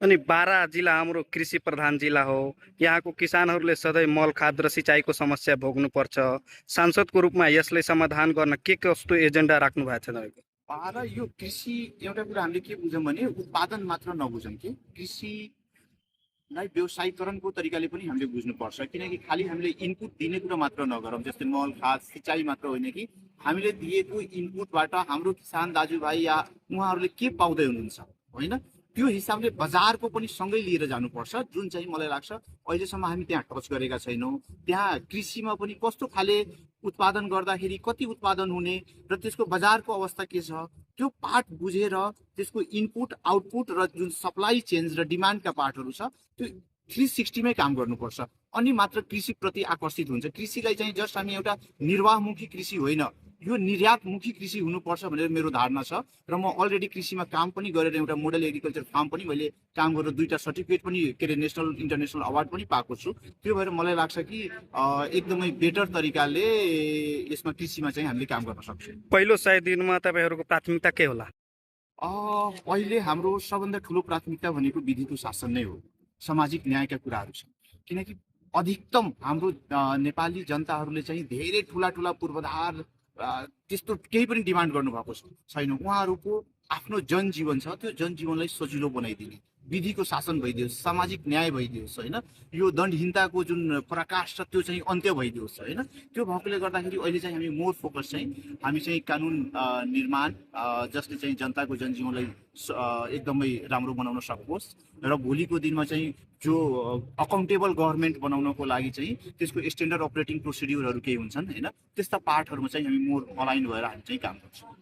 अनि बारा जिल्ला हाम्रो कृषि प्रधान जिल्ला हो। यहाँको किसानहरूले सधैँ मल खाद र सिँचाइको समस्या भोग्नुपर्छ। सांसदको रूपमा यसलाई समाधान गर्न के कस्तो एजेन्डा राख्नु भएको छ तपाईँको? र यो कृषि एउटा कुरा हामीले के बुझौँ भने उत्पादन मात्र नबुझौँ कि कृषिलाई व्यवसायीकरणको तरिकाले पनि हामीले बुझ्नुपर्छ। किनकि खालि हामीले इनपुट दिने कुरा मात्र नगरौँ, जस्तै मल खाद सिँचाइ मात्र होइन कि हामीले दिएको इनपुटबाट हाम्रो किसान दाजुभाइ या उहाँहरूले के पाउँदै हुनुहुन्छ, होइन, त्यो हिसाबले बजारको पनि सँगै लिएर जानुपर्छ। जुन चाहिँ मलाई लाग्छ अहिलेसम्म हामी त्यहाँ टच गरेका छैनौँ। त्यहाँ कृषिमा पनि कस्तो खाले उत्पादन गर्दाखेरि कति उत्पादन हुने र त्यसको बजारको अवस्था के छ त्यो पार्ट बुझेर त्यसको इनपुट आउटपुट र जुन सप्लाई चेन्ज र डिमान्डका पार्टहरू छ त्यो 360मै काम गर्नुपर्छ। अनि मात्र कृषिप्रति आकर्षित हुन्छ। कृषिलाई चाहिँ जस्ट हामी एउटा निर्वाहमुखी कृषि होइन, यो निर्यातमुखी कृषि हुनुपर्छ भनेर मेरो धारणा छ। र म अलरेडी कृषिमा काम पनि गरेर एउटा मोडल एग्रिकल्चर फार्म पनि मैले काम गरेर 2टा सर्टिफिकेट पनि के अरे नेसनल इन्टरनेसनल अवार्ड पनि पाएको छु। त्यो भएर मलाई लाग्छ कि एकदमै बेटर तरिकाले यसमा कृषिमा चाहिँ हामीले काम गर्न सक्छौँ। पहिलो 100 दिनमा तपाईँहरूको प्राथमिकता के होला? अहिले हाम्रो सबभन्दा ठुलो प्राथमिकता भनेको विधिको शासन नै हो, सामाजिक न्यायका कुराहरू छन्। किनकि अधिकतम हाम्रो नेपाली जनताहरूले चाहिँ धेरै ठुला ठुला पूर्वाधार त्यस्तो केही पनि डिमान्ड गर्नुभएको छैन। उहाँहरूको आफ्नो जनजीवन छ, त्यो जनजीवनलाई सजिलो बनाइदिने विधिको शासन भइदियोस्, सामाजिक न्याय भइदियोस्, होइन, यो दण्डहीनताको जुन प्रकाश छ त्यो चाहिँ अन्त्य भइदियोस्, होइन। त्यो भएकोले गर्दाखेरि अहिले चाहिँ हामी मोर फोकस चाहिँ हामी चाहिँ कानुन निर्माण जसले चाहिँ जनताको जनजीवनलाई एकदमै राम्रो बनाउन सकोस् र भोलिको दिनमा चाहिँ जो अकाउन्टेबल गभर्मेन्ट बनाउनको लागि चाहिँ त्यसको स्ट्यान्डर्ड अपरेटिङ प्रोसिड्युरहरू केही हुन्छन्, होइन, त्यस्ता पार्टहरूमा चाहिँ हामी मोर अलाइन भएर हामी चाहिँ काम गर्छौँ।